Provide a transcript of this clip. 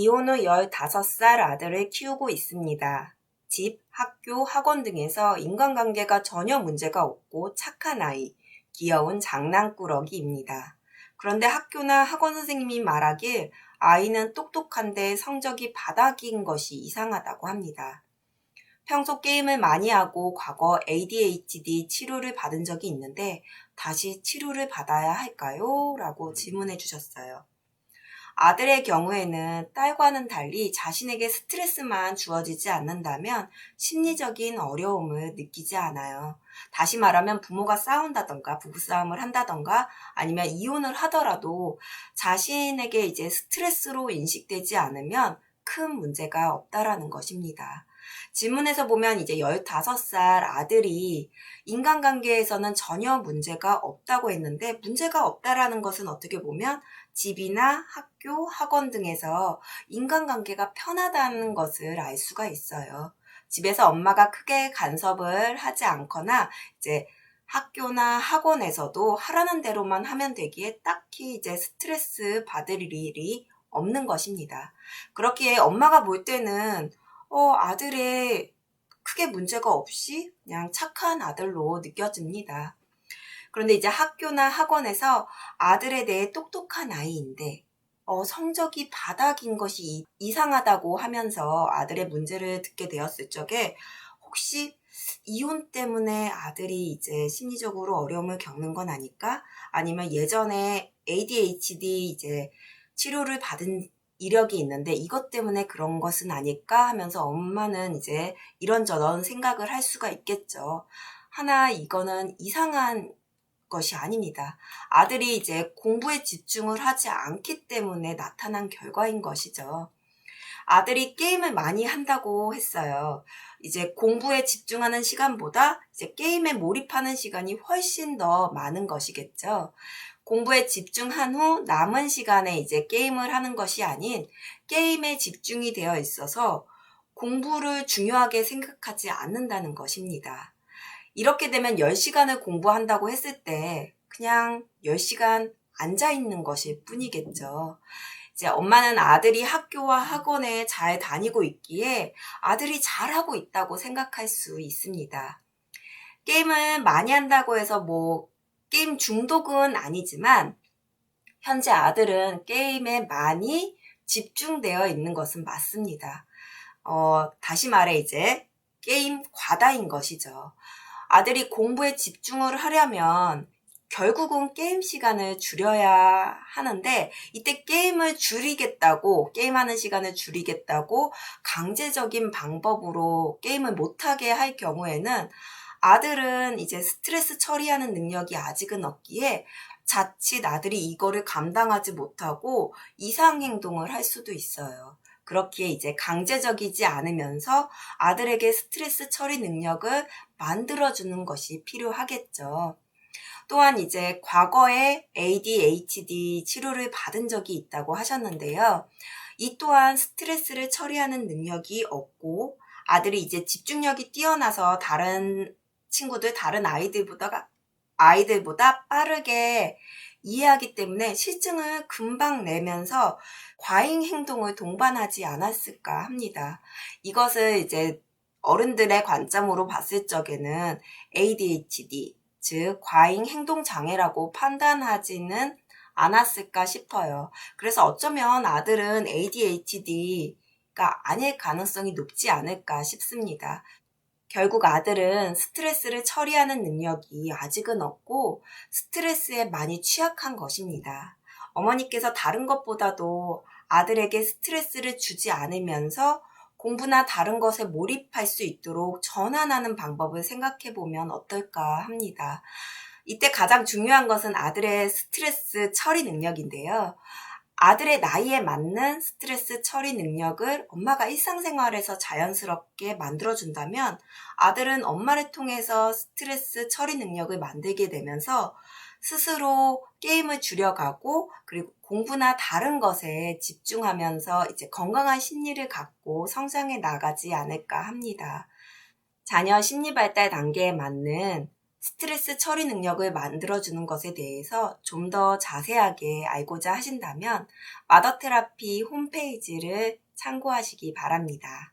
이혼 후 15살 아들을 키우고 있습니다. 집, 학교, 학원 등에서 인간관계가 전혀 문제가 없고 착한 아이, 귀여운 장난꾸러기입니다. 그런데 학교나 학원 선생님이 말하길 아이는 똑똑한데 성적이 바닥인 것이 이상하다고 합니다. 평소 게임을 많이 하고 과거 ADHD 치료를 받은 적이 있는데 다시 치료를 받아야 할까요? 라고 질문해 주셨어요. 아들의 경우에는 딸과는 달리 자신에게 스트레스만 주어지지 않는다면 심리적인 어려움을 느끼지 않아요. 다시 말하면 부모가 싸운다던가 부부싸움을 한다던가 아니면 이혼을 하더라도 자신에게 이제 스트레스로 인식되지 않으면 큰 문제가 없다라는 것입니다. 질문에서 보면 이제 15살 아들이 인간관계에서는 전혀 문제가 없다고 했는데 문제가 없다라는 것은 어떻게 보면 집이나 학교, 학원 등에서 인간관계가 편하다는 것을 알 수가 있어요. 집에서 엄마가 크게 간섭을 하지 않거나 이제 학교나 학원에서도 하라는 대로만 하면 되기에 딱히 이제 스트레스 받을 일이 없는 것입니다. 그렇기에 엄마가 볼 때는 아들의 크게 문제가 없이 그냥 착한 아들로 느껴집니다. 그런데 이제 학교나 학원에서 아들에 대해 똑똑한 아이인데 성적이 바닥인 것이 이상하다고 하면서 아들의 문제를 듣게 되었을 적에 혹시 이혼 때문에 아들이 이제 심리적으로 어려움을 겪는 건 아닐까? 아니면 예전에 ADHD 이제 치료를 받은 이력이 있는데 이것 때문에 그런 것은 아닐까 하면서 엄마는 이제 이런저런 생각을 할 수가 있겠죠. 하나 이거는 이상한 것이 아닙니다. 아들이 이제 공부에 집중을 하지 않기 때문에 나타난 결과인 것이죠. 아들이 게임을 많이 한다고 했어요. 이제 공부에 집중하는 시간보다 이제 게임에 몰입하는 시간이 훨씬 더 많은 것이겠죠. 공부에 집중한 후 남은 시간에 이제 게임을 하는 것이 아닌 게임에 집중이 되어 있어서 공부를 중요하게 생각하지 않는다는 것입니다. 이렇게 되면 10시간을 공부한다고 했을 때 그냥 10시간 앉아 있는 것일 뿐이겠죠. 이제 엄마는 아들이 학교와 학원에 잘 다니고 있기에 아들이 잘하고 있다고 생각할 수 있습니다. 게임을 많이 한다고 해서 게임 중독은 아니지만 현재 아들은 게임에 많이 집중되어 있는 것은 맞습니다. 다시 말해 이제 게임 과다인 것이죠. 아들이 공부에 집중을 하려면 결국은 게임 시간을 줄여야 하는데 이때 게임하는 시간을 줄이겠다고 강제적인 방법으로 게임을 못하게 할 경우에는 아들은 이제 스트레스 처리하는 능력이 아직은 없기에 자칫 아들이 이거를 감당하지 못하고 이상 행동을 할 수도 있어요. 그렇기에 이제 강제적이지 않으면서 아들에게 스트레스 처리 능력을 만들어주는 것이 필요하겠죠. 또한 이제 과거에 ADHD 치료를 받은 적이 있다고 하셨는데요. 이 또한 스트레스를 처리하는 능력이 없고 아들이 이제 집중력이 뛰어나서 다른 아이들보다 빠르게 이해하기 때문에 실증을 금방 내면서 과잉 행동을 동반하지 않았을까 합니다. 이것을 이제 어른들의 관점으로 봤을 적에는 ADHD, 즉 과잉 행동 장애라고 판단하지는 않았을까 싶어요. 그래서 어쩌면 아들은 ADHD가 아닐 가능성이 높지 않을까 싶습니다. 결국 아들은 스트레스를 처리하는 능력이 아직은 없고 스트레스에 많이 취약한 것입니다. 어머니께서 다른 것보다도 아들에게 스트레스를 주지 않으면서 공부나 다른 것에 몰입할 수 있도록 전환하는 방법을 생각해 보면 어떨까 합니다. 이때 가장 중요한 것은 아들의 스트레스 처리 능력인데요. 아들의 나이에 맞는 스트레스 처리 능력을 엄마가 일상생활에서 자연스럽게 만들어준다면 아들은 엄마를 통해서 스트레스 처리 능력을 만들게 되면서 스스로 게임을 줄여가고 그리고 공부나 다른 것에 집중하면서 이제 건강한 심리를 갖고 성장해 나가지 않을까 합니다. 자녀 심리 발달 단계에 맞는 스트레스 처리 능력을 만들어주는 것에 대해서 좀 더 자세하게 알고자 하신다면 마더 테라피 홈페이지를 참고하시기 바랍니다.